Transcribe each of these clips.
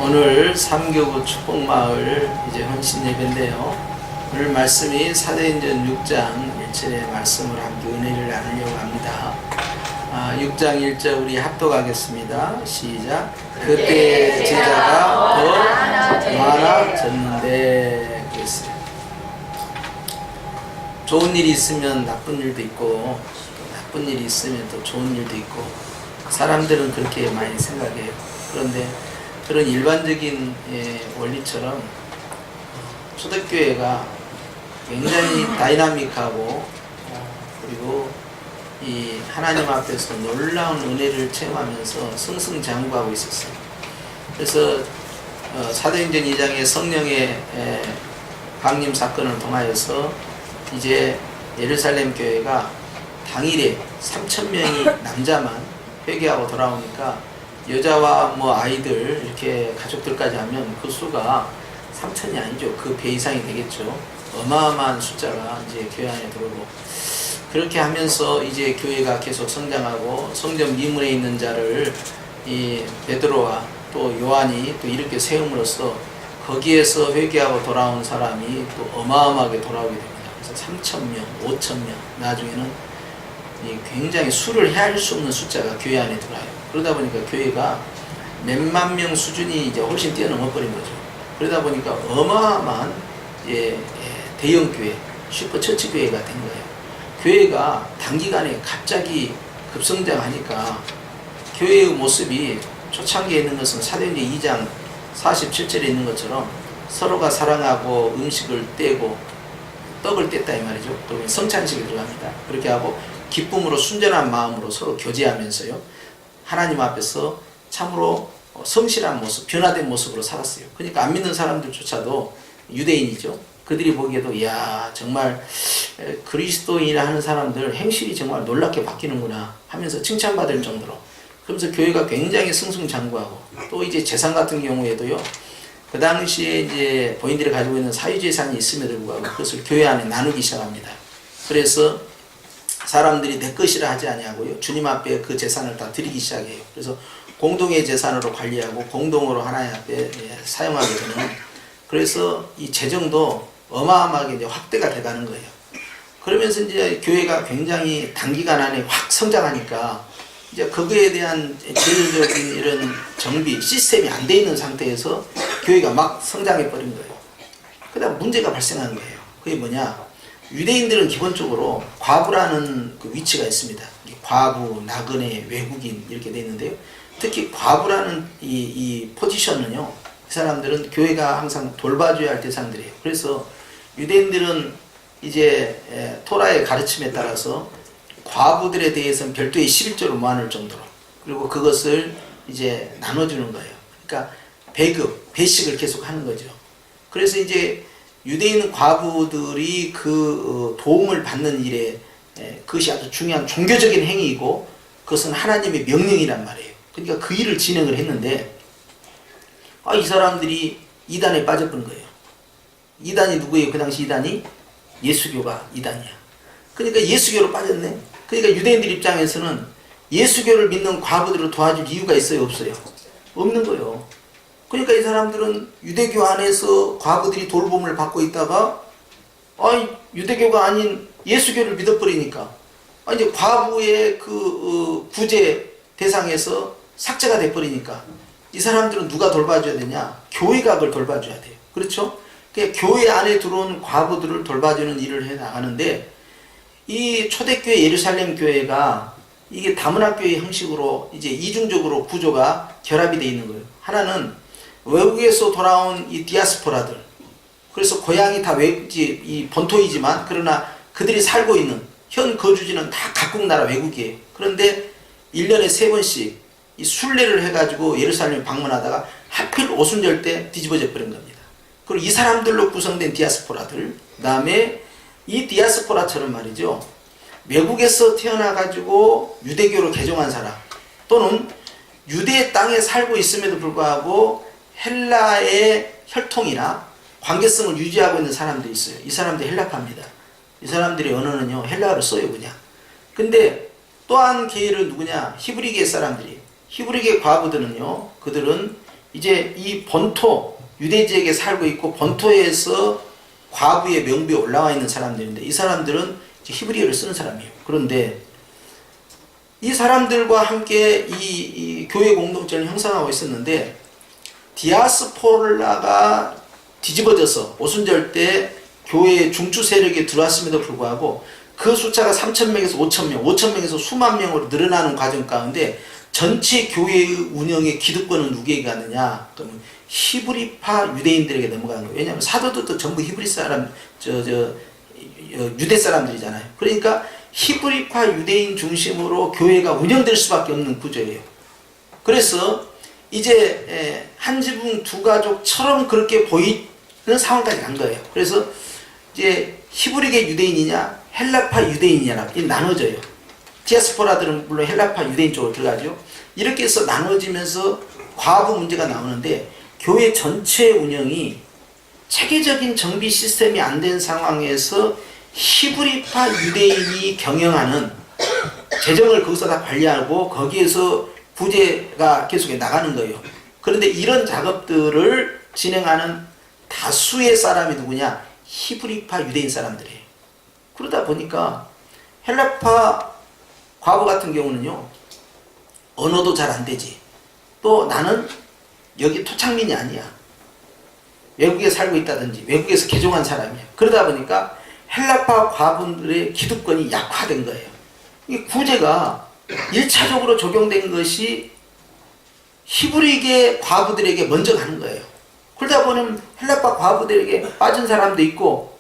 오늘 삼교구 축복마을 이제 헌신 예배인데요. 오늘 말씀이 사도행전 6장 1절의 말씀을 함께 은혜를 나누려고 합니다. 6장 1절 우리 합독하겠습니다. 시작. 그때 제자가 더 많아졌는데 그랬어요. 좋은 일이 있으면 나쁜 일도 있고 또 나쁜 일이 있으면 또 좋은 일도 있고 사람들은 그렇게 많이 생각해요. 그런데 그런 일반적인 원리처럼 초대교회가 굉장히 다이나믹하고 그리고 이 하나님 앞에서 놀라운 은혜를 체험하면서 승승장구하고 있었어요. 그래서 사도행전 2장의 성령의 강림 사건을 통하여서 이제 예루살렘 교회가 당일에 3,000명이 남자만 회개하고 돌아오니까 여자와 뭐 아이들 이렇게 가족들까지 하면 그 수가 3,000이 아니죠. 그 배 이상이 되겠죠. 어마어마한 숫자가 이제 교회 안에 들어오고 그렇게 하면서 이제 교회가 계속 성장하고 성전 미문에 있는 자를 이 베드로와 또 요한이 또 이렇게 세움으로써 거기에서 회개하고 돌아온 사람이 또 어마어마하게 돌아오게 됩니다. 그래서 3,000명, 5,000명 나중에는 굉장히 수를 헤아릴 수 없는 숫자가 교회 안에 들어와요. 그러다 보니까 교회가 몇만 명 수준이 이제 훨씬 뛰어넘어 버린 거죠. 그러다 보니까 어마어마한 대형 교회, 슈퍼 처치 교회가 된 거예요. 교회가 단기간에 갑자기 급성장하니까 교회의 모습이 초창기에 있는 것은 사도행전 2장 47절에 있는 것처럼 서로가 사랑하고 음식을 떼고 떡을 뗐다 이 말이죠. 또 성찬식이 들어갑니다. 그렇게 하고 기쁨으로 순전한 마음으로 서로 교제하면서요. 하나님 앞에서 참으로 성실한 모습, 변화된 모습으로 살았어요. 그러니까 안 믿는 사람들조차도 유대인이죠. 그들이 보기에도 이야 정말 그리스도인이라 하는 사람들 행실이 정말 놀랍게 바뀌는구나 하면서 칭찬받을 정도로 그러면서 교회가 굉장히 승승장구하고 또 이제 재산 같은 경우에도요. 그 당시에 이제 본인들이 가지고 있는 사유재산이 있음에도 불구하고 그것을 교회 안에 나누기 시작합니다. 그래서 사람들이 내 것이라 하지 아니하고요. 주님 앞에 그 재산을 다 드리기 시작해요. 그래서 공동의 재산으로 관리하고 공동으로 하나님 앞에 사용하게 되는 그래서 이 재정도 어마어마하게 이제 확대가 돼가는 거예요. 그러면서 이제 교회가 굉장히 단기간 안에 확 성장하니까 이제 거기에 대한 제도적인 이런 정비 시스템이 안 돼 있는 상태에서 교회가 막 성장해 버린 거예요. 그다음 문제가 발생한 거예요. 그게 뭐냐? 유대인들은 기본적으로 과부라는 그 위치가 있습니다. 과부, 나그네, 외국인 이렇게 돼 있는데요. 특히 과부라는 이 포지션은요. 이 사람들은 교회가 항상 돌봐줘야 할 대상들이에요. 그래서 유대인들은 이제 토라의 가르침에 따라서 과부들에 대해서는 별도의 11조를 모아놓을 정도로 그리고 그것을 이제 나눠주는 거예요. 그러니까 배급, 배식을 계속 하는 거죠. 그래서 이제 유대인 과부들이 그 도움을 받는 일에 그것이 아주 중요한 종교적인 행위이고 그것은 하나님의 명령이란 말이에요. 그러니까 그 일을 진행을 했는데 이 사람들이 이단에 빠져버린 거예요. 이단이 누구예요? 그 당시 이단이? 예수교가 이단이야. 그러니까 예수교로 빠졌네. 그러니까 유대인들 입장에서는 예수교를 믿는 과부들을 도와줄 이유가 있어요? 없어요? 없는 거예요. 그러니까 이 사람들은 유대교 안에서 과부들이 돌봄을 받고 있다가 유대교가 아닌 예수교를 믿어버리니까 이제 과부의 그 구제 대상에서 삭제가 돼버리니까 이 사람들은 누가 돌봐줘야 되냐? 교회가 그걸 돌봐줘야 돼요. 그렇죠? 그러니까 교회 안에 들어온 과부들을 돌봐주는 일을 해 나가는데 이 초대교회 예루살렘 교회가 이게 다문화교회 형식으로 이제 이중적으로 구조가 결합이 되어 있는 거예요. 하나는 외국에서 돌아온 이 디아스포라들 그래서 고향이 다 이 본토이지만 그러나 그들이 살고 있는 현 거주지는 다 각국 나라 외국이에요. 그런데 1년에 3번씩 이 순례를 해가지고 예루살렘 방문하다가 하필 오순절 때 뒤집어져 버린 겁니다. 그리고 이 사람들로 구성된 디아스포라들 그 다음에 이 디아스포라처럼 말이죠. 외국에서 태어나가지고 유대교로 개종한 사람 또는 유대 땅에 살고 있음에도 불구하고 헬라의 혈통이나 관계성을 유지하고 있는 사람들이 있어요. 이 사람들이 헬라파입니다. 이 사람들의 언어는요 헬라어를 써요 그냥. 근데 또 한 계열은 누구냐? 히브리계 사람들이. 히브리계 과부들은요 그들은 이제 이 본토 유대 지역에 살고 있고 본토에서 과부의 명부에 올라와 있는 사람들인데 이 사람들은 히브리어를 쓰는 사람이에요. 그런데 이 사람들과 함께 이 교회 공동체를 형성하고 있었는데 디아스포라가 뒤집어져서 오순절 때 교회의 중추 세력이 들어왔음에도 불구하고 그 숫자가 3,000명에서 5,000명, 5,000명에서 수만 명으로 늘어나는 과정 가운데 전체 교회의 운영의 기득권은 누구에게 가느냐? 그러면 히브리파 유대인들에게 넘어가는 거예요. 왜냐하면 사도들도 전부 히브리 사람, 유대 사람들이잖아요. 그러니까 히브리파 유대인 중심으로 교회가 운영될 수밖에 없는 구조예요. 그래서 이제 한 지붕 두 가족처럼 그렇게 보이는 상황까지 간 거예요. 그래서 이제 히브리계 유대인이냐 헬라파 유대인이냐라고 나눠져요. 디아스포라들은 물론 헬라파 유대인 쪽으로 들어가죠. 이렇게 해서 나눠지면서 과부 문제가 나오는데 교회 전체 운영이 체계적인 정비 시스템이 안 된 상황에서 히브리파 유대인이 경영하는 재정을 거기서 다 관리하고 거기에서 부재가 계속 나가는 거예요. 그런데 이런 작업들을 진행하는 다수의 사람이 누구냐? 히브리파 유대인 사람들이에요. 그러다 보니까 헬라파 과부 같은 경우는요, 언어도 잘 안 되지. 또 나는 여기 토착민이 아니야. 외국에 살고 있다든지 외국에서 개종한 사람이야. 그러다 보니까 헬라파 과부들의 기득권이 약화된 거예요. 이 구제가 1차적으로 적용된 것이 히브리계 과부들에게 먼저 가는 거예요. 그러다 보면 헬라파 과부들에게 빠진 사람도 있고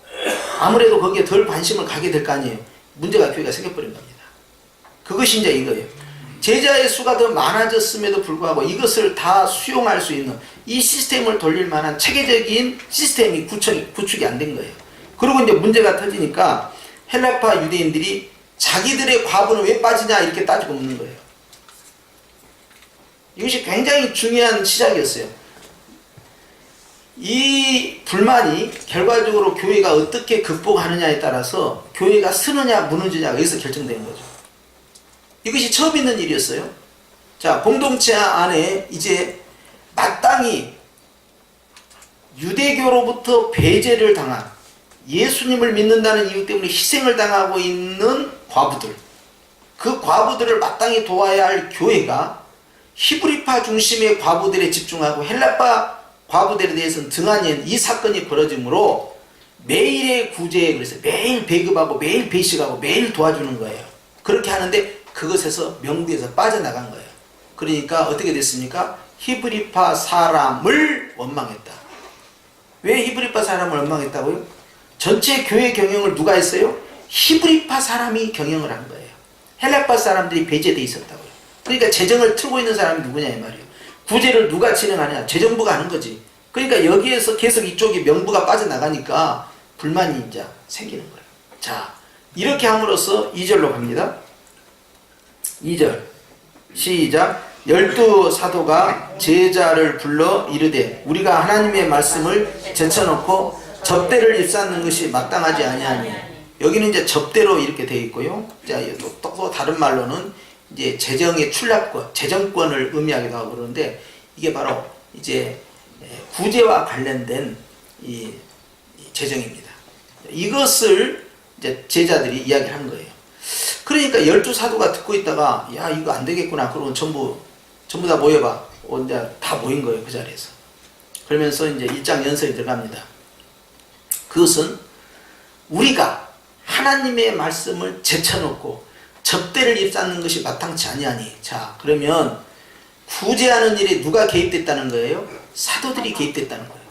아무래도 거기에 덜 관심을 가게 될 거 아니에요. 문제가 교회가 생겨버린 겁니다. 그것이 이제 이거예요. 제자의 수가 더 많아졌음에도 불구하고 이것을 다 수용할 수 있는 이 시스템을 돌릴 만한 체계적인 시스템이 구축이 안 된 거예요. 그리고 이제 문제가 터지니까 헬라파 유대인들이 자기들의 과부는 왜 빠지냐 이렇게 따지고 묻는 거예요. 이것이 굉장히 중요한 시작이었어요. 이 불만이 결과적으로 교회가 어떻게 극복하느냐에 따라서 교회가 서느냐 무너지냐가 여기서 결정되는 거죠. 이것이 처음 있는 일이었어요. 자, 공동체 안에 이제 마땅히 유대교로부터 배제를 당한 예수님을 믿는다는 이유 때문에 희생을 당하고 있는 과부들, 그 과부들을 마땅히 도와야 할 교회가 히브리파 중심의 과부들에 집중하고 헬라파 과부들에 대해서는 등한히 이 사건이 벌어지므로 매일의 구제에 그래서 매일 배급하고 매일 배식하고 매일 도와주는 거예요. 그렇게 하는데 그것에서 명부에서 빠져나간 거예요. 그러니까 어떻게 됐습니까? 히브리파 사람을 원망했다. 왜 히브리파 사람을 원망했다고요? 전체 교회 경영을 누가 했어요? 히브리파 사람이 경영을 한 거예요. 헬라파 사람들이 배제돼 있었다고요. 그러니까 재정을 틀고 있는 사람이 누구냐 이 말이에요. 구제를 누가 진행하냐? 재정부가 하는 거지. 그러니까 여기에서 계속 이쪽이 명부가 빠져나가니까 불만이 이제 생기는 거예요. 자, 이렇게 함으로써 2절로 갑니다. 2절 시작. 12 사도가 제자를 불러 이르되 우리가 하나님의 말씀을 제쳐놓고 접대를 입사하는 것이 마땅하지 아니하니. 여기는 이제 접대로 이렇게 되어 있고요. 자, 또 다른 말로는 이제 재정의 출납권, 재정권을 의미하기도 하고 그러는데 이게 바로 이제 구제와 관련된 이 재정입니다. 이것을 이제 제자들이 이야기를 한 거예요. 그러니까 12사도가 듣고 있다가 야 이거 안 되겠구나. 그러고 전부 다 모여봐. 이제 다 모인 거예요. 그 자리에서. 그러면서 이제 1장 연설이 들어갑니다. 그것은 우리가 하나님의 말씀을 제쳐놓고 접대를 입사하는 것이 마땅치 아니하니. 자, 그러면 구제하는 일에 누가 개입됐다는 거예요? 사도들이 개입됐다는 거예요.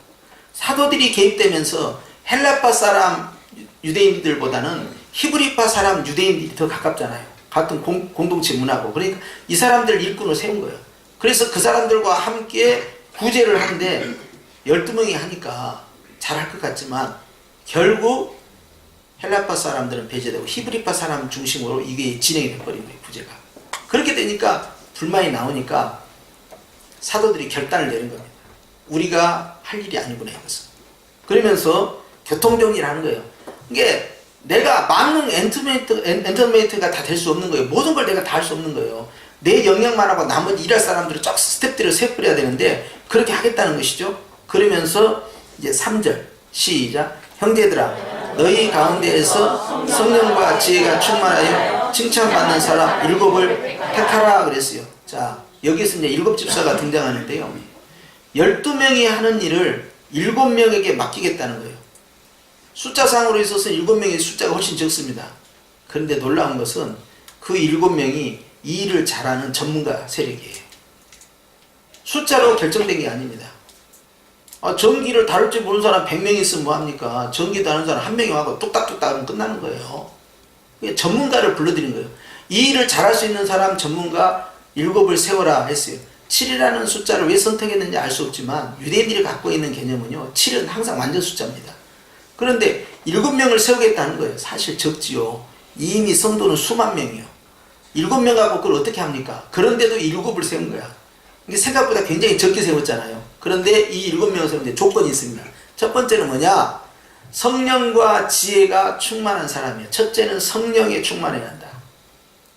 사도들이 개입되면서 헬라파 사람 유대인들보다는 히브리파 사람 유대인들이 더 가깝잖아요. 같은 공동체 문화고. 그러니까 이 사람들 일꾼을 세운 거예요. 그래서 그 사람들과 함께 구제를 하는데 12명이 하니까 잘할 것 같지만 결국 헬라파 사람들은 배제되고 히브리파 사람 중심으로 이게 진행이 돼버린 거예요. 구제가. 그렇게 되니까 불만이 나오니까 사도들이 결단을 내린 겁니다. 우리가 할 일이 아니구나 이것은. 그러면서 교통정리를 하는 거예요. 이게 내가 만능 엔터메이트가 다 될 수 없는 거예요. 모든 걸 내가 다 할 수 없는 거예요. 내 영역만 하고 나머지 일할 사람들을 쫙 스텝들을 세워버려야 되는데 그렇게 하겠다는 것이죠. 그러면서 이제 3절 시작. 형제들아 너희 가운데에서 성령과 지혜가 충만하여 칭찬받는 사람 7을 택하라 그랬어요. 자, 여기서 이제 7집사가 등장하는데요. 12명이 하는 일을 7명에게 맡기겠다는 거예요. 숫자상으로 있어서 7명의 숫자가 훨씬 적습니다. 그런데 놀라운 것은 그 7명이 이 일을 잘하는 전문가 세력이에요. 숫자로 결정된 게 아닙니다. 전기를 다룰 줄 모르는 사람 100명 있으면 뭐합니까? 전기 다루는 사람 1명이 와서 뚝딱뚝딱 하면 끝나는 거예요. 전문가를 불러들인 거예요. 이 일을 잘할 수 있는 사람 전문가 7을 세워라 했어요. 7이라는 숫자를 왜 선택했는지 알 수 없지만 유대인들이 갖고 있는 개념은요, 7은 항상 완전 숫자입니다. 그런데 7명을 세우겠다는 거예요. 사실 적지요. 이미 성도는 수만 명이요. 7명 갖고 그걸 어떻게 합니까? 그런데도 7을 세운 거야. 이게 생각보다 굉장히 적게 세웠잖아요. 그런데 이 7명을 세우는데 조건이 있습니다. 첫 번째는 뭐냐? 성령과 지혜가 충만한 사람이에요. 첫째는 성령에 충만해야 한다.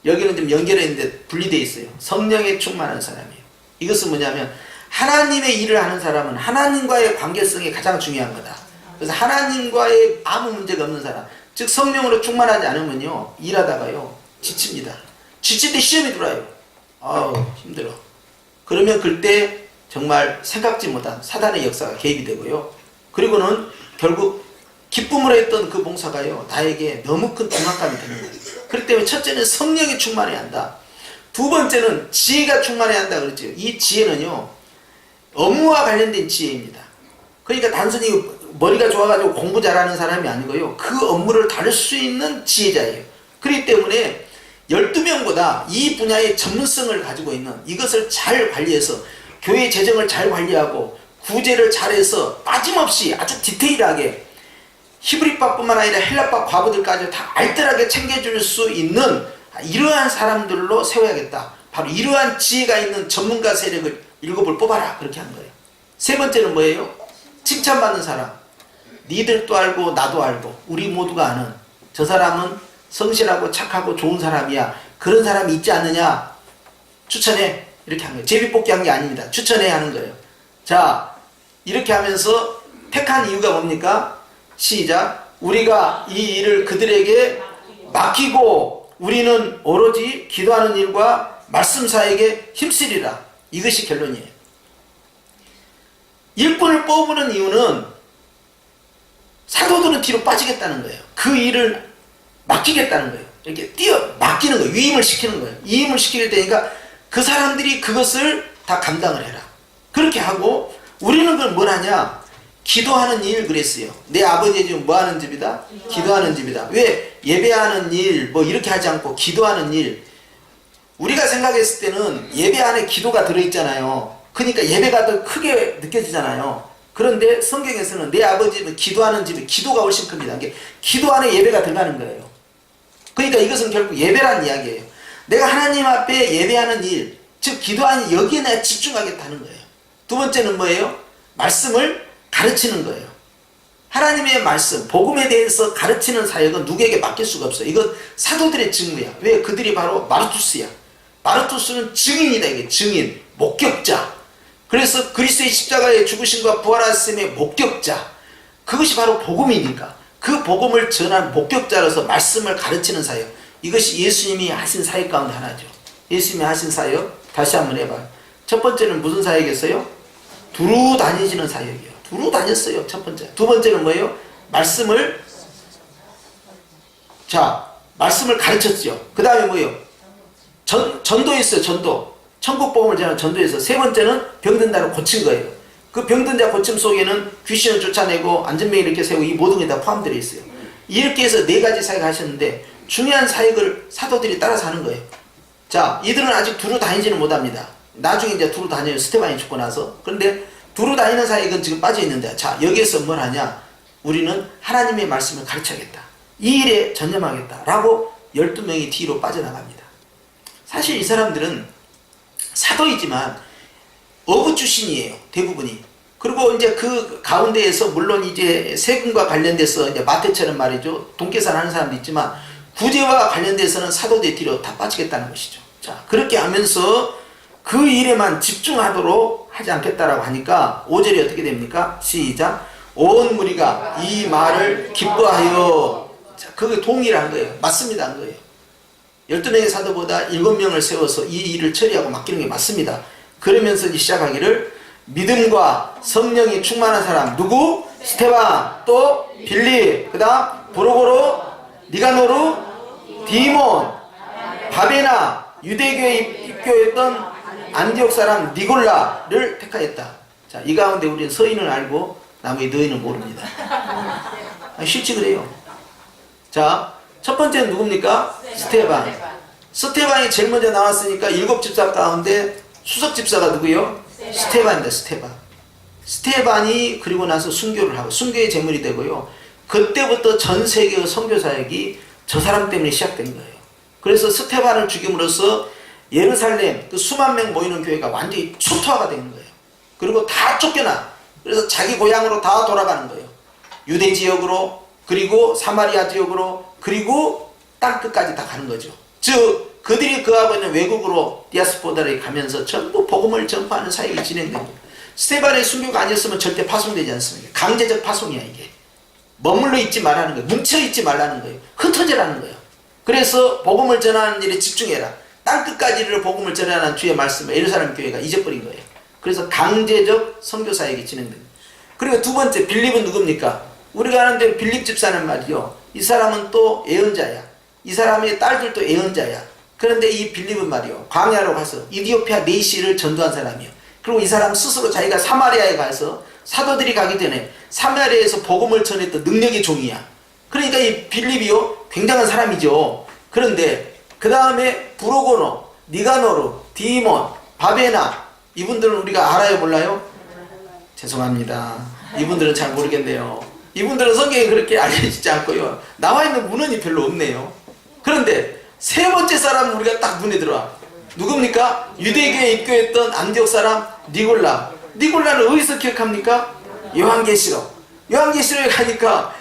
여기는 좀 연결해 있는데 분리되어 있어요. 성령에 충만한 사람이에요. 이것은 뭐냐면 하나님의 일을 하는 사람은 하나님과의 관계성이 가장 중요한 거다. 그래서 하나님과의 아무 문제가 없는 사람, 즉 성령으로 충만하지 않으면요, 일하다가요 지칩니다. 지칠 때 시험이 들어와요. 힘들어. 그러면 그때 정말 생각지 못한 사단의 역사가 개입이 되고요. 그리고는 결국 기쁨으로 했던 그 봉사가요, 나에게 너무 큰 중압감이 되는 거예요. 그렇기 때문에 첫째는 성령이 충만해야 한다. 두 번째는 지혜가 충만해야 한다 그랬죠. 이 지혜는요, 업무와 관련된 지혜입니다. 그러니까 단순히 머리가 좋아가지고 공부 잘하는 사람이 아니고요, 그 업무를 다룰 수 있는 지혜자예요. 그렇기 때문에 12명보다 이 분야의 전문성을 가지고 있는, 이것을 잘 관리해서 교회 재정을 잘 관리하고 구제를 잘해서 빠짐없이 아주 디테일하게 히브리파뿐만 아니라 헬라파 과부들까지 다 알뜰하게 챙겨줄 수 있는 이러한 사람들로 세워야겠다. 바로 이러한 지혜가 있는 전문가 세력을 7을 뽑아라. 그렇게 한 거예요. 세 번째는 뭐예요? 칭찬받는 사람. 니들도 알고 나도 알고 우리 모두가 아는 저 사람은 성실하고 착하고 좋은 사람이야. 그런 사람이 있지 않느냐? 추천해. 이렇게 한 거예요. 제비뽑기 한 게 아닙니다. 추천해 하는 거예요. 자, 이렇게 하면서 택한 이유가 뭡니까? 시작. 우리가 이 일을 그들에게 맡기고 우리는 오로지 기도하는 일과 말씀사에게 힘쓰리라. 이것이 결론이에요. 일꾼을 뽑는 이유는 사도들은 뒤로 빠지겠다는 거예요. 그 일을 맡기겠다는 거예요. 이렇게 맡기는 거예요. 위임을 시키는 거예요. 위임을 시킬 때니까 그 사람들이 그것을 다 감당을 해라. 그렇게 하고 우리는 그걸 뭘 하냐? 기도하는 일 그랬어요. 내 아버지의 집은 뭐 하는 집이다? 기도하는 집이다. 왜? 예배하는 일 뭐 이렇게 하지 않고 기도하는 일. 우리가 생각했을 때는 예배 안에 기도가 들어있잖아요. 그러니까 예배가 더 크게 느껴지잖아요. 그런데 성경에서는 내 아버지 집은 기도하는 집이 기도가 훨씬 큽니다. 기도 안에 예배가 들어가는 거예요. 그러니까 이것은 결국 예배란 이야기예요. 내가 하나님 앞에 예배하는 일, 즉 기도하는 여기에 내가 집중하겠다는 거예요. 두 번째는 뭐예요? 말씀을 가르치는 거예요. 하나님의 말씀, 복음에 대해서 가르치는 사역은 누구에게 맡길 수가 없어요. 이건 사도들의 직무야. 왜? 그들이 바로 마르투스야. 마르투스는 증인이다. 이게 증인, 목격자. 그래서 그리스도의 십자가의 죽으심과 부활하심의 목격자. 그것이 바로 복음이니까 그 복음을 전한 목격자로서 말씀을 가르치는 사역. 이것이 예수님이 하신 사역 가운데 하나죠. 예수님이 하신 사역 다시 한번 해봐요. 첫 번째는 무슨 사역이었어요? 두루 다니시는 사역이에요. 두루 다녔어요. 첫 번째. 두 번째는 뭐예요? 말씀을 가르쳤죠. 그 다음에 뭐예요? 전도했어요. 전도. 천국 복음을 전하는 전도에서. 세 번째는 병든 자를 고친 거예요. 그 병든 자 고침 속에는 귀신을 쫓아내고 안전병 이렇게 세우고 이 모든 게 다 포함되어 있어요. 이렇게 해서 4가지 사역 하셨는데 중요한 사역을 사도들이 따라서 하는 거예요. 자, 이들은 아직 두루 다니지는 못합니다. 나중에 이제 두루 다녀요. 스테반이 죽고 나서. 그런데 두루 다니는 사역은 지금 빠져 있는데, 자, 여기에서 뭘 하냐? 우리는 하나님의 말씀을 가르쳐야겠다. 이 일에 전념하겠다. 라고 12명이 뒤로 빠져나갑니다. 사실 이 사람들은 사도이지만 어부 출신이에요. 대부분이. 그리고 이제 그 가운데에서 물론 이제 세금과 관련돼서 이제 마태처럼 말이죠. 돈계산 하는 사람도 있지만 구제와 관련돼서는 사도들 뒤로 다 빠지겠다는 것이죠. 자, 그렇게 하면서 그 일에만 집중하도록 하지 않겠다라고 하니까 5절이 어떻게 됩니까? 시작. 온 무리가 이 말을 기뻐하여. 자, 그게 동의를 한 거예요. 맞습니다 한 거예요. 12명의 사도보다 7명을 세워서 이 일을 처리하고 맡기는 게 맞습니다. 그러면서 시작하기를 믿음과 성령이 충만한 사람 누구? 스테반, 또 빌립, 그 다음 브로고로, 니가노르, 디몬, 바베나, 유대교에 입교했던 안디옥 사람 니골라를 택하였다. 자, 이 가운데 우리는 서인을 알고 나머지 너희는 모릅니다. 실제 그래요. 자, 첫 번째는 누굽니까? 스테반. 스테반이 제일 먼저 나왔으니까 7 집사 가운데 수석 집사가 누구요? 스테반입니다. 스테반. 스테반이 그리고 나서 순교를 하고 순교의 제물이 되고요. 그때부터 전 세계의 선교 사역이 저 사람 때문에 시작된 거예요. 그래서 스테반을 죽임으로써 예루살렘 그 수만 명 모이는 교회가 완전히 초토화가 되는 거예요. 그리고 다 쫓겨나. 그래서 자기 고향으로 다 돌아가는 거예요. 유대 지역으로, 그리고 사마리아 지역으로, 그리고 땅끝까지 다 가는 거죠. 즉 그들이 거하고 있는 외국으로 디아스포다를 가면서 전부 복음을 전파하는 사역이 진행됩니다. 스테반의 순교가 아니었으면 절대 파송되지 않습니다. 강제적 파송이야 이게. 머물러 있지 말라는 거예요. 뭉쳐 있지 말라는 거예요. 흩어지라는 거예요. 그래서 복음을 전하는 일에 집중해라. 땅끝까지를 복음을 전하는 주의 말씀을 예루살렘 교회가 잊어버린 거예요. 그래서 강제적 선교 사역이 진행됩니다. 그리고 두 번째 빌립은 누굽니까? 우리가 아는 대로 빌립 집사는 말이요. 이 사람은 또 예언자야. 이 사람의 딸들도 예언자야. 그런데 이 빌립은 말이요. 광야로 가서 이디오피아 네시를 전도한 사람이요. 그리고 이 사람 스스로 자기가 사마리아에 가서 사도들이 가기 전에 사마리아에서 복음을 전했던 능력의 종이야. 그러니까 이 빌립이요. 굉장한 사람이죠. 그런데 그 다음에 브로고노, 니가노르, 디몬, 바베나 이분들은 우리가 알아요 몰라요? 죄송합니다. 이분들은 잘 모르겠네요. 이분들은 성경에 그렇게 알려지지 않고요. 나와 있는 문헌이 별로 없네요. 그런데 세 번째 사람은 우리가 딱 눈에 들어와. 누굽니까? 유대교에 입교했던 안디옥 사람 니골라. 니골라는 어디서 기억합니까? 요한계시록. 요한계시록에 가니까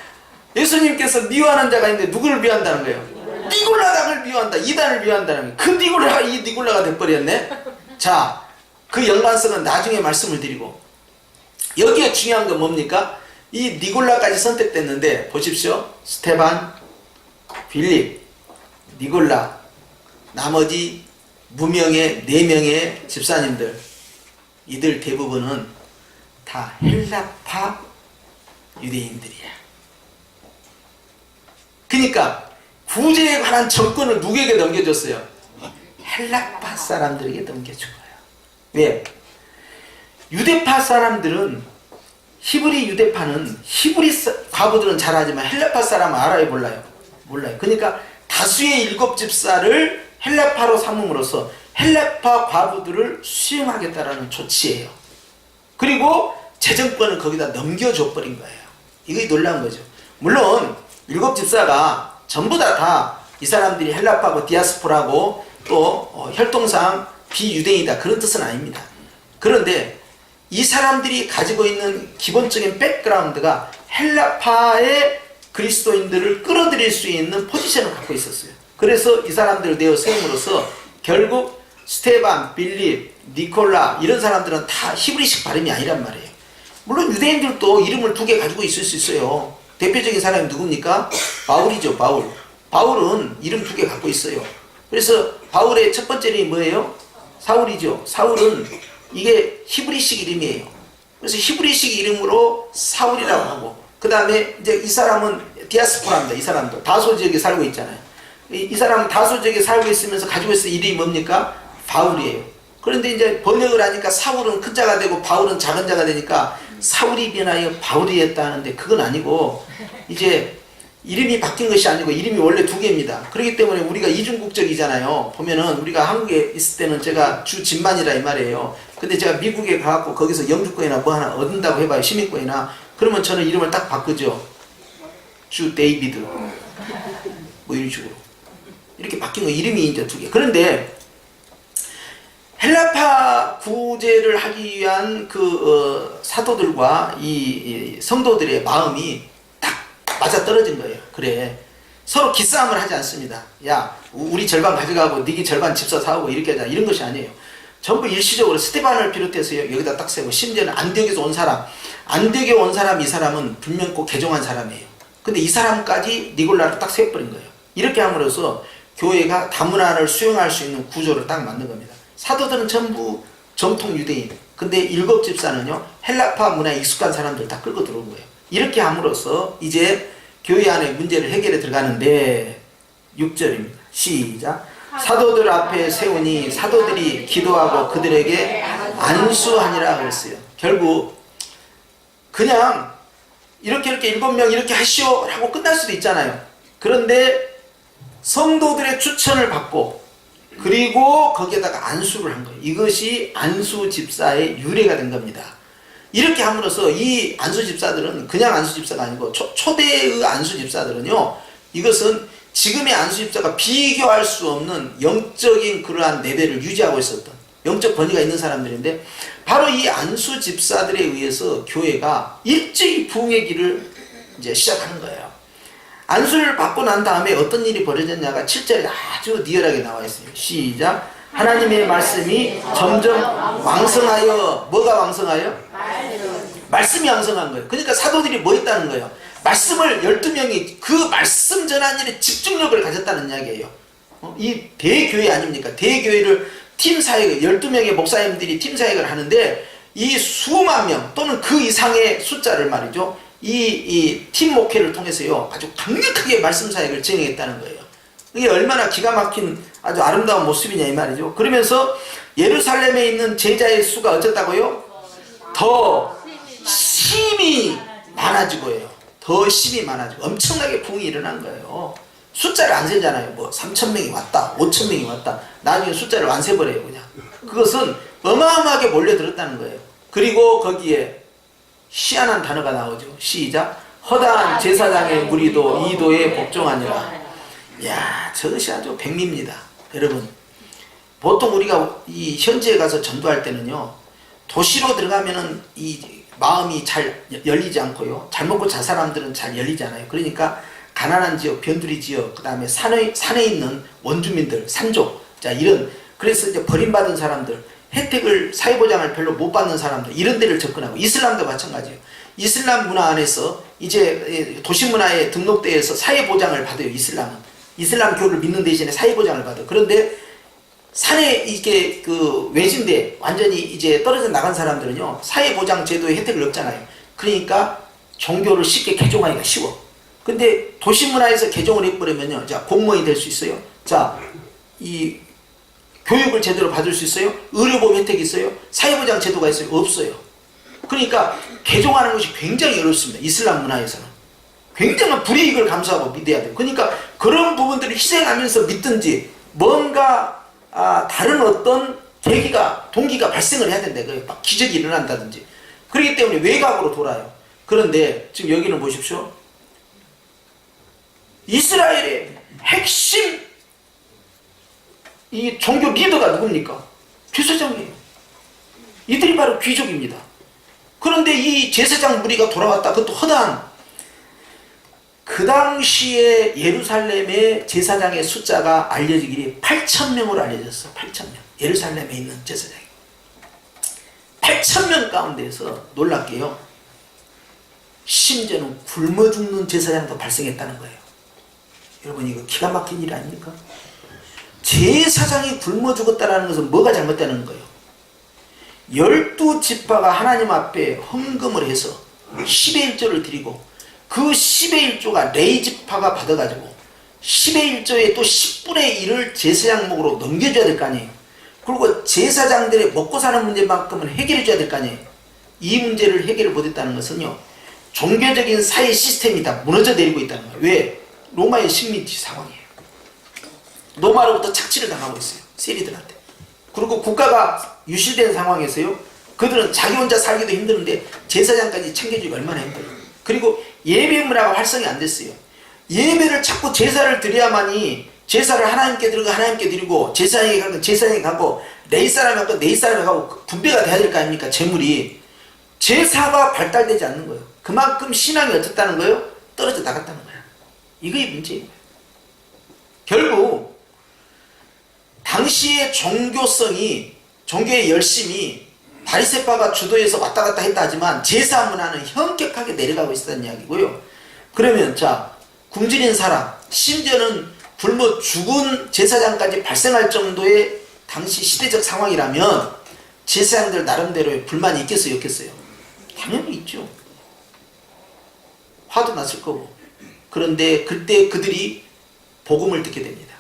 예수님께서 미워하는 자가 있는데 누구를 미워한다는 거예요? 니골라당을 미워한다. 이단을 미워한다는 거예요. 그 니골라가 이 니골라가 돼버렸네. 자, 그 연관성은 나중에 말씀을 드리고, 여기에 중요한 건 뭡니까? 이 니골라까지 선택됐는데 보십시오. 스테반, 빌립, 니골라, 나머지 무명의 4명의 집사님들, 이들 대부분은 다 헬라파 유대인들이야. 그러니까 구제에 관한 정권을 누구에게 넘겨줬어요? 헬라파 사람들에게 넘겨준 거예요. 왜? 유대파 사람들은, 히브리 유대파는, 히브리 과부들은 잘하지만 헬라파 사람은 알아요 몰라요? 몰라요. 그러니까 다수의 7 집사를 헬라파로 삼음으로써 헬라파 과부들을 수용하겠다라는 조치예요. 그리고 재정권을 거기다 넘겨줘 버린 거예요. 이게 놀라운 거죠. 물론 7 집사가 전부 다 이 사람들이 헬라파고 디아스포라고 또 혈통상 비유대인이다 그런 뜻은 아닙니다. 그런데 이 사람들이 가지고 있는 기본적인 백그라운드가 헬라파의 그리스도인들을 끌어들일 수 있는 포지션을 갖고 있었어요. 그래서 이 사람들을 내어 세움으로써 결국 스테반, 빌립, 니콜라 이런 사람들은 다 히브리식 발음이 아니란 말이에요. 물론 유대인들도 이름을 2개 가지고 있을 수 있어요. 대표적인 사람이 누굽니까? 바울이죠. 바울은 이름 2개 갖고 있어요. 그래서 바울의 첫 번째 이름이 뭐예요? 사울이죠. 사울은 이게 히브리식 이름이에요. 그래서 히브리식 이름으로 사울이라고 하고, 그 다음에 이제 이 사람은 디아스포라입니다. 이 사람도 다소 지역에 살고 있잖아요. 이 사람은 다소 지역에 살고 있으면서 가지고 있을 이름이 뭡니까? 바울이에요. 그런데 이제 번역을 하니까 사울은 큰 자가 되고 바울은 작은 자가 되니까 사울이 변하여 바울이 했다 하는데 그건 아니고, 이제 이름이 바뀐 것이 아니고 이름이 원래 2개입니다. 그렇기 때문에 우리가 이중국적이잖아요. 보면은 우리가 한국에 있을 때는 제가 주 진만이라 이 말이에요. 근데 제가 미국에 가갖고 거기서 영주권이나 뭐 하나 얻는다고 해봐요. 시민권이나. 그러면 저는 이름을 딱 바꾸죠. 주 데이비드. 뭐 이런 식으로. 이렇게 바뀐 거 이름이 이제 2개. 그런데 헬라파 구제를 하기 위한 사도들과 이 성도들의 마음이 맞아 떨어진 거예요. 그래, 서로 기싸움을 하지 않습니다. 야, 우리 절반 가져가고 니기 절반 집사 사오고 이렇게 하자, 이런 것이 아니에요. 전부 일시적으로 스테반을 비롯해서 여기다 딱 세고, 심지어는 안디옥에서 온 사람, 안디옥에 온 사람, 이 사람은 분명 꼭 개종한 사람이에요. 근데 이 사람까지 니골라를 딱 세워버린 거예요. 이렇게 함으로써 교회가 다문화를 수용할 수 있는 구조를 딱 만든 겁니다. 사도들은 전부 정통 유대인, 근데 일곱 집사는요 헬라파 문화에 익숙한 사람들 다 끌고 들어온 거예요. 이렇게 함으로써 이제 교회 안에 문제를 해결해 들어가는데, 6절입니다. 시작. 사도들 앞에 세우니 사도들이 기도하고 그들에게 안수하니라 그랬어요. 결국 그냥 이렇게 7명 이렇게 하시오 라고 끝날 수도 있잖아요. 그런데 성도들의 추천을 받고, 그리고 거기에다가 안수를 한 거예요. 이것이 안수 집사의 유래가 된 겁니다. 이렇게 함으로써 이 안수 집사들은 그냥 안수 집사가 아니고 초대의 안수 집사들은요, 이것은 지금의 안수 집사가 비교할 수 없는 영적인 그러한 레벨을 유지하고 있었던 영적 권위가 있는 사람들인데, 바로 이 안수 집사들에 의해서 교회가 일제히 부흥의 길을 이제 시작하는 거예요. 안수를 받고 난 다음에 어떤 일이 벌어졌냐가 7절에 아주 리얼하게 나와 있어요. 시작. 하나님의 말씀이 점점 왕성하여, 뭐가 왕성하여? 말씀이 왕성한 거예요. 그러니까 사도들이 뭐 했다는 거예요? 말씀을 12명이 그 말씀 전한 일에 집중력을 가졌다는 이야기예요. 이 대교회 아닙니까? 대교회를 팀 사역을 12명의 목사님들이 팀 사역을 하는데, 이 수만 명 또는 그 이상의 숫자를 말이죠, 이 팀 목회를 통해서요 아주 강력하게 말씀 사역을 진행했다는 거예요. 이게 얼마나 기가 막힌 아주 아름다운 모습이냐 이 말이죠. 그러면서 예루살렘에 있는 제자의 수가 어쨌다고요? 더 심히 많아지고요. 더 심히 많아지고 엄청나게 부흥이 일어난 거예요. 숫자를 안 세잖아요. 뭐 3,000명이 왔다, 5,000명이 왔다. 나중에 숫자를 안 세버려요 그냥. 그것은 어마어마하게 몰려들었다는 거예요. 그리고 거기에 희한한 단어가 나오죠. 시작. 허다한 제사장의 무리도 이도에 복종하니라. 이야, 저것이 아주 백미입니다. 여러분, 보통 우리가 이 현지에 가서 전도할 때는요, 도시로 들어가면은 이 마음이 잘 열리지 않고요, 잘 먹고 잘 사람들은 잘 열리지 않아요. 그러니까 가난한 지역, 변두리 지역, 그 다음에 산에 있는 원주민들, 산족, 자 이런, 그래서 이제 버림받은 사람들, 혜택을, 사회보장을 별로 못 받는 사람들, 이런 데를 접근하고, 이슬람도 마찬가지예요. 이슬람 문화 안에서 이제 도시문화에 등록대에서 사회보장을 받아요. 이슬람은 이슬람교를 믿는 대신에 사회보장을 받아요. 그런데 산에 이게 그 외진데 완전히 이제 떨어져 나간 사람들은요 사회보장 제도의 혜택을 얻잖아요. 그러니까 종교를 쉽게 개종하기가 쉬워. 근데 도시문화에서 개종을 해버리면요, 자 공무원이 될 수 있어요. 자 이 교육을 제대로 받을 수 있어요. 의료보험 혜택이 있어요. 사회보장 제도가 있어요. 없어요. 그러니까 개종하는 것이 굉장히 어렵습니다. 이슬람 문화에서는 굉장한 불이익을 감수하고 믿어야 돼요. 그러니까 그런 부분들을 희생하면서 믿든지 뭔가 다른 어떤 계기가, 동기가 발생을 해야 된다. 막 기적이 일어난다든지. 그렇기 때문에 외곽으로 돌아요. 그런데 지금 여기는 보십시오. 이스라엘의 핵심 이 종교 리더가 누굽니까? 제사장이에요. 이들이 바로 귀족입니다. 그런데 이 제사장 무리가 돌아왔다. 그것도 허다한. 그 당시에 예루살렘의 제사장의 숫자가 알려지기를 8,000명으로 알려졌어. 8,000명. 예루살렘에 있는 제사장이. 8,000명 가운데서 놀랍게요, 심지어는 굶어 죽는 제사장도 발생했다는 거예요. 여러분, 이거 기가 막힌 일 아닙니까? 제사장이 굶어 죽었다는 것은 뭐가 잘못되는 거예요? 12지파가 하나님 앞에 헌금을 해서 10의 1조를 드리고, 그 10의 1조가 레이지파가 받아가지고 10의 1조에 또 10분의 1을 제사장목으로 넘겨줘야 될 거 아니에요. 그리고 제사장들의 먹고 사는 문제만큼은 해결해 줘야 될 거 아니에요. 이 문제를 해결을 못했다는 것은요, 종교적인 사회 시스템이 다 무너져 내리고 있다는 거예요. 왜? 로마의 식민지 상황이에요. 로마로부터 착취를 당하고 있어요, 세리들한테. 그리고 국가가 유실된 상황에서요, 그들은 자기 혼자 살기도 힘드는데 제사장까지 챙겨주기가 얼마나 힘들어요. 그리고 예배 문화가 활성이 안 됐어요. 예배를 자꾸 제사를 드려야만이, 제사를 하나님께 드리고 하나님께 드리고, 제사장에게 가고 제사장에게 가고, 네 사람이 가고 네 사람이 가고 분배가 돼야 될 거 아닙니까? 재물이. 제사가 발달되지 않는 거예요. 그만큼 신앙이 어떻다는 거예요? 떨어져 나갔다는 거예요. 이게 문제예요. 결국 당시의 종교성이 종교의 열심이 바리새파가 주도해서 왔다 갔다 했다 하지만 제사 문화는 현격하게 내려가고 있었다는 이야기고요. 그러면 자, 굶주린 사람, 심지어는 굶어 죽은 제사장까지 발생할 정도의 당시 시대적 상황이라면 제사장들 나름대로의 불만이 있겠어요, 없겠어요? 당연히 있죠. 화도 났을 거고. 그런데 그때 그들이 복음을 듣게 됩니다.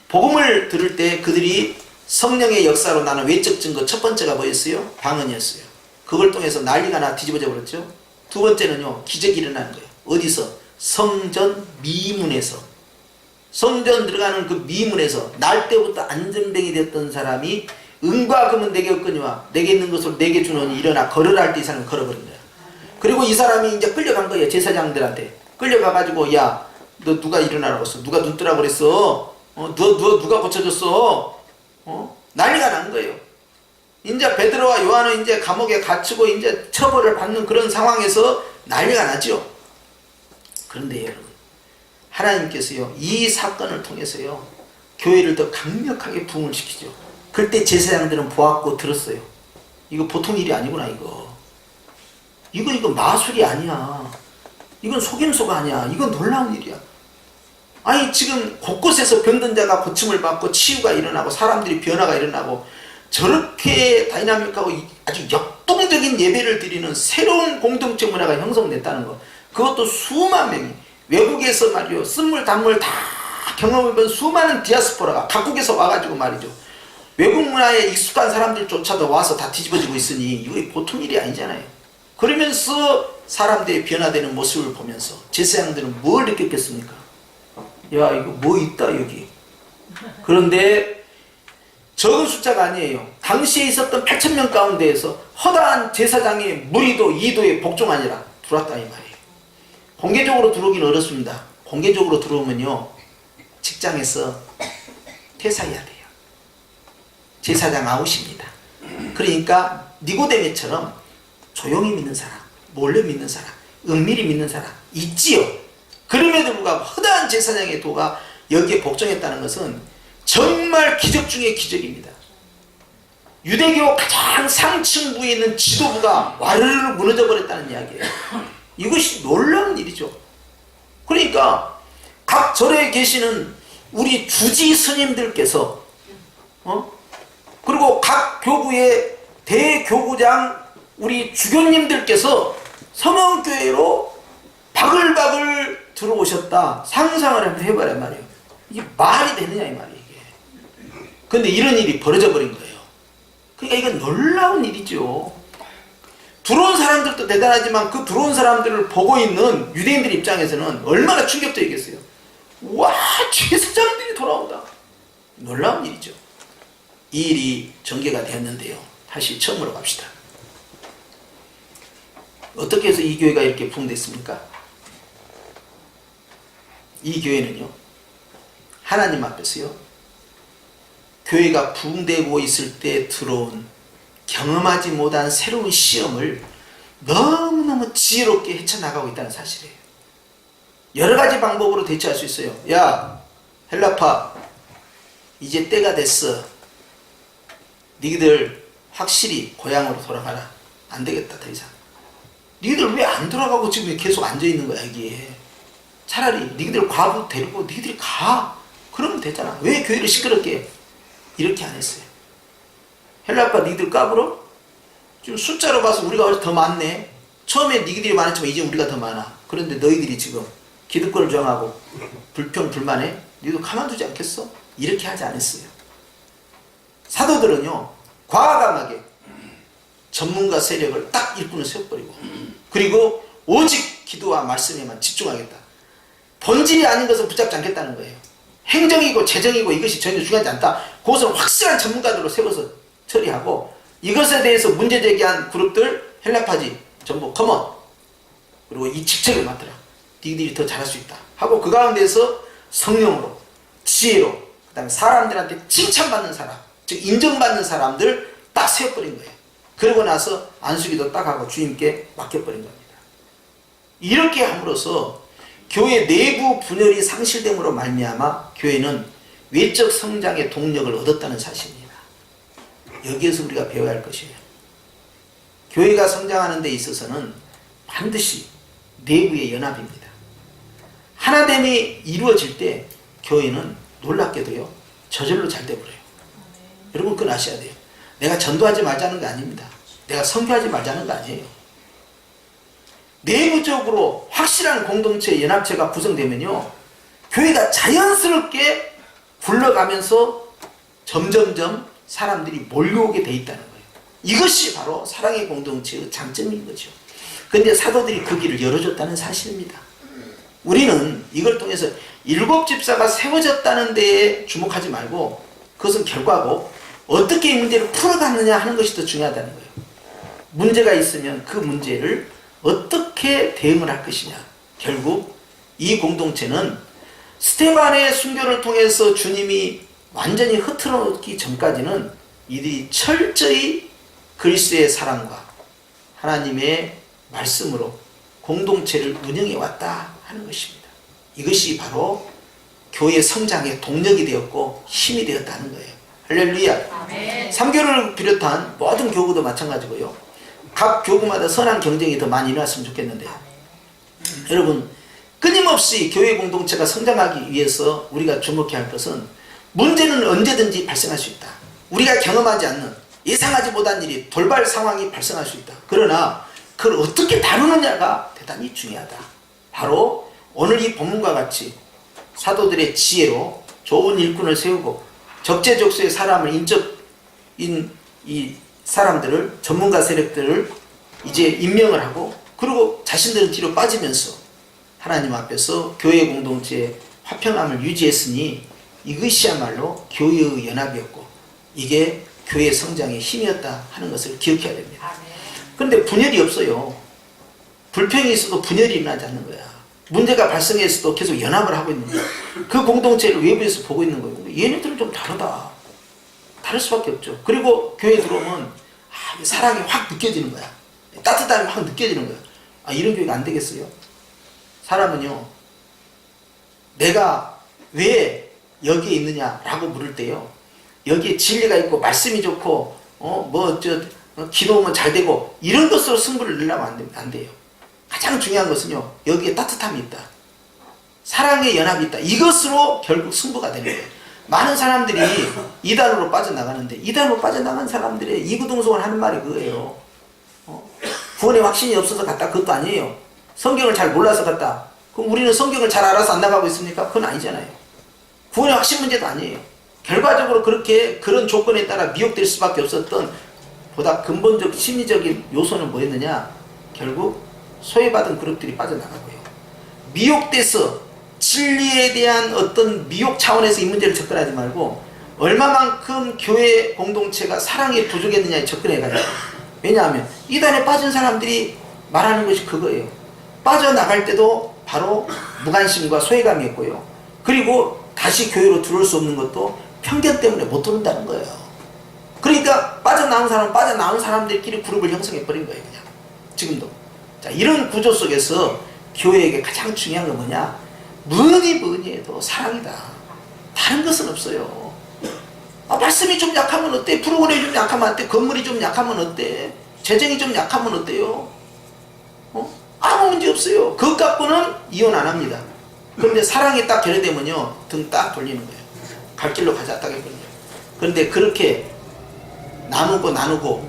복음을 들을 때 그들이 성령의 역사로 나는 외적 증거, 첫 번째가 뭐였어요? 방언이었어요. 그걸 통해서 난리가 나 뒤집어져 버렸죠. 두 번째는요, 기적이 일어나는 거예요. 어디서? 성전 미문에서. 성전 들어가는 그 미문에서 날 때부터 안전병이 됐던 사람이 은과 금은 내게 없거니와 내게 있는 것을 내게 주노니 일어나 걸으라 할 때 이 사람은 걸어버린 거야. 그리고 이 사람이 이제 끌려간 거예요. 제사장들한테. 끌려가가지고 야, 너 누가 일어나라고 했어? 누가 눈 뜨라고 그랬어? 누가 고쳐줬어? 난리가 난 거예요. 이제 베드로와 요한은 이제 감옥에 갇히고 이제 처벌을 받는 그런 상황에서 난리가 나죠. 그런데 여러분, 하나님께서요, 이 사건을 통해서요, 교회를 더 강력하게 부흥을 시키죠. 그때 제사장들은 보았고 들었어요. 이거 보통 일이 아니구나, 이거 마술이 아니야. 이건 속임수가 아니야. 이건 놀라운 일이야. 아니, 지금 곳곳에서 병든 자가 고침을 받고 치유가 일어나고 사람들이 변화가 일어나고 저렇게 다이나믹하고 아주 역동적인 예배를 드리는 새로운 공동체 문화가 형성됐다는 거. 그것도 수만 명이 외국에서 말이요, 쓴물 단물 다 경험해본 수많은 디아스포라가 각국에서 와가지고 말이죠, 외국 문화에 익숙한 사람들조차도 와서 다 뒤집어지고 있으니 이거 보통 일이 아니잖아요. 그러면서 사람들이 변화되는 모습을 보면서 제사장들은 뭘 느꼈겠습니까? 야, 이거 뭐 있다 여기. 그런데 적은 숫자가 아니에요. 당시에 있었던 8,000명 가운데에서 허다한 제사장의 무리도 이도의 복종하니라 들어왔다 이 말이에요. 공개적으로 들어오긴 어렵습니다. 공개적으로 들어오면요, 직장에서 퇴사해야 돼요. 제사장 아웃입니다. 그러니까 니고데메처럼 조용히 믿는 사람, 몰래 믿는 사람, 은밀히 믿는 사람 있지요. 그럼에도 불구하고 허다한 제사장의 도가 여기에 복종했다는 것은 정말 기적 중의 기적입니다. 유대교 가장 상층부에 있는 지도부가 와르르 무너져 버렸다는 이야기예요. 이것이 놀라운 일이죠. 그러니까 각 절에 계시는 우리 주지 스님들께서 그리고 각 교구의 대교구장 우리 주교님들께서 성원교회로 바글바글 들어오셨다. 상상을 한번 해봐라 말이에요. 이게 말이 되느냐 이 말이에요. 이게. 근데 이런 일이 벌어져 버린 거예요. 그러니까 이건 놀라운 일이죠. 들어온 사람들도 대단하지만 그 들어온 사람들을 보고 있는 유대인들 입장에서는 얼마나 충격적이겠어요. 와, 제사장들이 돌아온다. 놀라운 일이죠. 이 일이 전개가 되었는데요. 다시 처음으로 갑시다. 어떻게 해서 이 교회가 이렇게 부흥됐습니까? 이 교회는요, 하나님 앞에서요, 교회가 부흥되고 있을 때 들어온 경험하지 못한 새로운 시험을 너무너무 지혜롭게 헤쳐나가고 있다는 사실이에요. 여러 가지 방법으로 대처할 수 있어요. 야, 헬라파, 이제 때가 됐어. 니들 확실히 고향으로 돌아가라. 안 되겠다, 더 이상. 니들 왜 안 돌아가고 지금 계속 앉아있는 거야, 여기에. 차라리 니들 과부 데리고 니들이 가. 그러면 되잖아. 왜 교회를 시끄럽게 해? 이렇게 안 했어요. 헬라파 니들 까불어? 지금 숫자로 봐서 우리가 훨씬 더 많네. 처음에 니들이 많았지만 이제 우리가 더 많아. 그런데 너희들이 지금 기득권을 정하고 불평 불만해? 니도 가만두지 않겠어? 이렇게 하지 않았어요. 사도들은요, 과감하게 전문가 세력을 딱 일꾼을 세워버리고, 그리고 오직 기도와 말씀에만 집중하겠다. 본질이 아닌 것은 붙잡지 않겠다는 거예요. 행정이고 재정이고 이것이 전혀 중요하지 않다. 그것은 확실한 전문가들로 세워서 처리하고, 이것에 대해서 문제 제기한 그룹들 헬라파지 전부 컴온. 그리고 이 직책을 맡더라. 니들이 더 잘할 수 있다 하고, 그 가운데서 성령으로 지혜로 그 다음에 사람들한테 칭찬받는 사람, 즉 인정받는 사람들 딱 세워버린 거예요. 그러고 나서 안수기도 딱 하고 주님께 맡겨버린 겁니다. 이렇게 함으로써 교회 내부 분열이 상실됨으로 말미암아 교회는 외적 성장의 동력을 얻었다는 사실입니다. 여기에서 우리가 배워야 할 것이에요. 교회가 성장하는 데 있어서는 반드시 내부의 연합입니다. 하나됨이 이루어질 때 교회는 놀랍게도요 저절로 잘 돼버려요. 여러분 그건 아셔야 돼요. 내가 전도하지 말자는 게 아닙니다. 내가 선교하지 말자는 거 아니에요. 내부적으로 확실한 공동체 연합체가 구성되면요 교회가 자연스럽게 굴러가면서 점점점 사람들이 몰려오게 돼 있다는 거예요. 이것이 바로 사랑의 공동체의 장점인 거죠. 그런데 사도들이 그 길을 열어줬다는 사실입니다. 우리는 이걸 통해서 7집사가 세워졌다는 데에 주목하지 말고 그것은 결과고 어떻게 이 문제를 풀어가느냐 하는 것이 더 중요하다는 거예요. 문제가 있으면 그 문제를 어떻게 대응을 할 것이냐. 결국 이 공동체는 스테반의 순교를 통해서 주님이 완전히 흐트러놓기 전까지는 이들이 철저히 그리스도의 사랑과 하나님의 말씀으로 공동체를 운영해 왔다 하는 것입니다. 이것이 바로 교회 성장의 동력이 되었고 힘이 되었다는 거예요. 할렐루야. 아멘. 3교를 비롯한 모든 교구도 마찬가지고요. 각 교구마다 선한 경쟁이 더 많이 일어났으면 좋겠는데요. 여러분 끊임없이 교회 공동체가 성장하기 위해서 우리가 주목해야 할 것은 문제는 언제든지 발생할 수 있다. 우리가 경험하지 않는 예상하지 못한 일이 돌발 상황이 발생할 수 있다. 그러나 그걸 어떻게 다루느냐가 대단히 중요하다. 바로 오늘 이 본문과 같이 사도들의 지혜로 좋은 일꾼을 세우고 적재적소의 사람을 인적인 이 사람들을 전문가 세력들을 이제 임명을 하고 그리고 자신들은 뒤로 빠지면서 하나님 앞에서 교회 공동체의 화평함을 유지했으니 이것이야말로 교회의 연합이었고 이게 교회 성장의 힘이었다 하는 것을 기억해야 됩니다. 그런데 분열이 없어요. 불평이 있어도 분열이 일어나지 않는 거야. 문제가 발생했어도 계속 연합을 하고 있는 거야. 그 공동체를 외부에서 보고 있는 거예요. 얘네들은 좀 다르다. 다를 수밖에 없죠. 그리고 교회에 들어오면 사랑이 확 느껴지는 거야. 따뜻함이 확 느껴지는 거야. 이런 교회가 안 되겠어요? 사람은요 내가 왜 여기에 있느냐라고 물을 때요 여기에 진리가 있고 말씀이 좋고 기도하면 잘 되고 이런 것으로 승부를 내려면 안 돼요. 가장 중요한 것은요 여기에 따뜻함이 있다. 사랑의 연합이 있다. 이것으로 결국 승부가 되는 거예요. 많은 사람들이 이단으로 빠져나가는데 이단으로 빠져나간 사람들의 이구동성을 하는 말이 그거예요. 구원의 확신이 없어서 갔다 그것도 아니에요. 성경을 잘 몰라서 갔다. 그럼 우리는 성경을 잘 알아서 안 나가고 있습니까? 그건 아니잖아요. 구원의 확신 문제도 아니에요. 결과적으로 그런 조건에 따라 미혹될 수밖에 없었던 보다 근본적 심리적인 요소는 뭐였느냐? 결국 소외받은 그룹들이 빠져나가고요. 미혹돼서 진리에 대한 어떤 미혹 차원에서 이 문제를 접근하지 말고 얼마만큼 교회 공동체가 사랑에 부족했느냐에 접근해가지고 왜냐하면 이단에 빠진 사람들이 말하는 것이 그거예요. 빠져나갈 때도 바로 무관심과 소외감이었고요. 그리고 다시 교회로 들어올 수 없는 것도 편견 때문에 못 들어온다는 거예요. 그러니까 빠져나온 사람들끼리 그룹을 형성해버린 거예요. 그냥 지금도. 자, 이런 구조 속에서 교회에게 가장 중요한 건 뭐냐? 뭐니 해도 사랑이다. 다른 것은 없어요. 말씀이 좀 약하면 어때? 프로그램이 좀 약하면 어때? 건물이 좀 약하면 어때? 재정이 좀 약하면 어때요? 아무 문제 없어요. 그것 갖고는 이혼 안 합니다. 그런데 사랑이 딱 결여되면요 등 딱 돌리는 거예요. 갈 길로 가자 딱 해버려요. 그런데 그렇게 나누고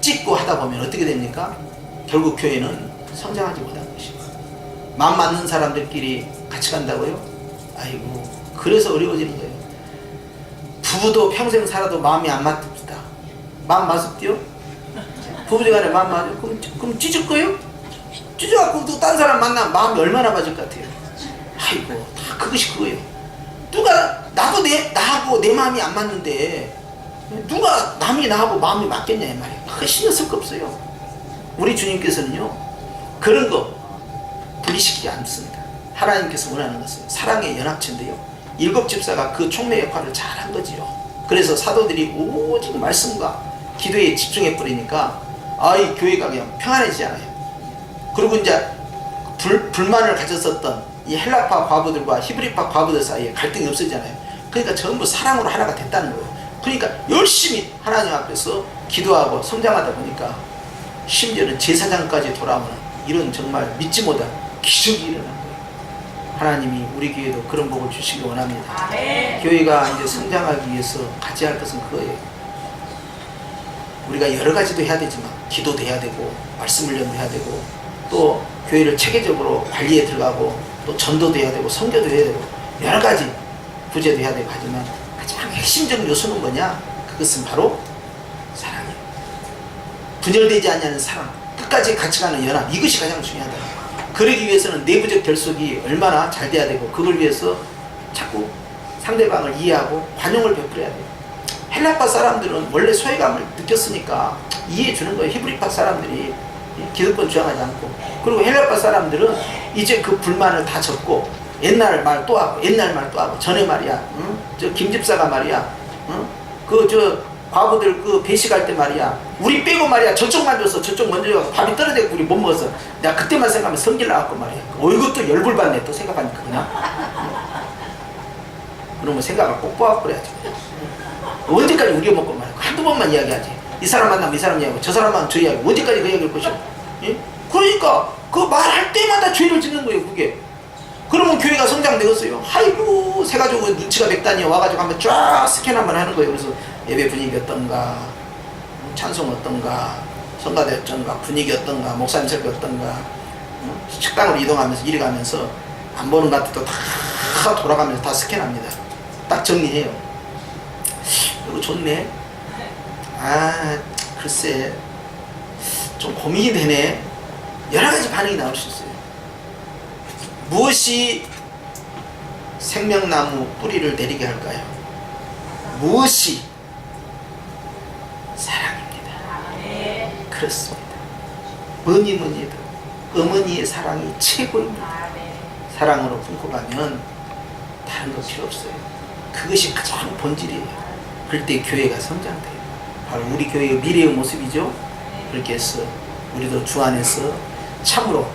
찍고 하다 보면 어떻게 됩니까? 결국 교회는 성장하지 못하는 것입니다. 마음 맞는 사람들끼리 같이 간다고요? 아이고 그래서 어려워지는 거예요. 부부도 평생 살아도 마음이 안 맞습니다. 마음 맞습디요? 부부지간에 마음 맞아요? 그럼 찢을 거예요? 찢어갖고 또 딴 사람 만나면 마음이 얼마나 맞을 것 같아요? 아이고 다 그것이 그거예요. 나하고 내 마음이 안 맞는데 누가 남이 나하고 마음이 맞겠냐 이 말이에요. 그거 신경 쓸 거 없어요. 우리 주님께서는요 그런 거 분리시키지 않습니다. 하나님께서 원하는 것은 사랑의 연합체인데요 7집사가 그 촉매 역할을 잘한 거지요. 그래서 사도들이 오직 말씀과 기도에 집중해버리니까 이 교회가 그냥 평안해지지 않아요. 그리고 이제 불만을 가졌었던 이 헬라파 과부들과 히브리파 과부들 사이에 갈등이 없어지잖아요. 그러니까 전부 사랑으로 하나가 됐다는 거예요. 그러니까 열심히 하나님 앞에서 기도하고 성장하다 보니까 심지어는 제사장까지 돌아오는 이런 정말 믿지 못할 기적이 일어난 거예요. 하나님이 우리 교회도 그런 복을 주시기 원합니다. 교회가 이제 성장하기 위해서 같이 할 것은 그거예요. 우리가 여러 가지도 해야 되지만 기도도 해야 되고 말씀 훈련도 해야 되고 또 교회를 체계적으로 관리에 들어가고 또 전도도 해야 되고 선교도 해야 되고 여러 가지 구제도 해야 되고 하지만 가장 핵심적 요소는 뭐냐? 그것은 바로 사랑이에요. 분열되지 않는 사랑, 끝까지 같이 가는 연합, 이것이 가장 중요하다. 그러기 위해서는 내부적 결속이 얼마나 잘 돼야 되고 그걸 위해서 자꾸 상대방을 이해하고 관용을 베풀어야 돼요. 헬라파 사람들은 원래 소외감을 느꼈으니까 이해해 주는 거예요. 히브리파 사람들이 기득권 주장하지 않고. 그리고 헬라파 사람들은 이제 그 불만을 다 접고 옛날 말 또 하고 옛날 말 또 하고 전에 말이야, 응? 저 김집사가 말이야, 응? 그 저 과부들 그 배식할 때 말이야, 우리 빼고 말이야 저쪽만 줘서 저쪽 먼저 줘서 밥이 떨어지고 우리 못 먹었어. 내가 그때만 생각하면 성질 나갖고 말이야. 이것도 열불 받네 또 생각하니까 그냥. 그러면 생각을 꼭 뽑아버려야지. 언제까지 우리가 먹고 말이야. 한두 번만 이야기하지. 이 사람 만나면 이 사람 이야기하고 저 사람 만나면 저 이야기하고 언제까지 그 이야기할 것이야. 예? 그러니까 그 말할 때마다 죄를 짓는 거예요 그게. 그러면 교회가 성장되겠어요. 아이고 세가지고 눈치가 백단이야 와가지고 한번 쫙 스캔 한번 하는 거예요. 그래서 예배 분위기 어떤가, 찬송 어떤가, 성가대 어떤가, 분위기 어떤가, 목사님 설교 어떤가, 식당으로 이동하면서 이리 가면서 안 보는 것 같아도 다 돌아가면서 다 스캔합니다. 딱 정리해요. 이거 좋네. 아 글쎄 좀 고민이 되네. 여러 가지 반응이 나올 수 있어요. 무엇이 생명나무 뿌리를 내리게 할까요? 무엇이? 사랑입니다. 그렇습니다. 뭐니 뭐니 해도 어머니의 사랑이 최고입니다. 사랑으로 품고 가면 다른 거 필요 없어요. 그것이 가장 본질이에요. 그럴 때 교회가 성장돼요. 바로 우리 교회의 미래의 모습이죠. 그렇게 해서 우리도 주 안에서 참으로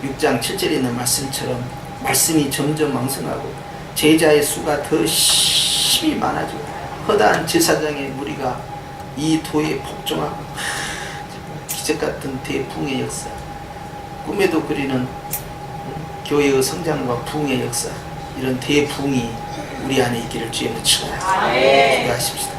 6장 7절에 있는 말씀처럼 말씀이 점점 왕성하고 제자의 수가 더 심히 많아지고 허다한 제사장의 무리가 이 도에 복종하고 기적같은 대부흥의 역사, 꿈에도 그리는 교회의 성장과 부흥의 역사, 이런 대부흥이 우리 안에 있기를 주의 묻히고 기도하십시다.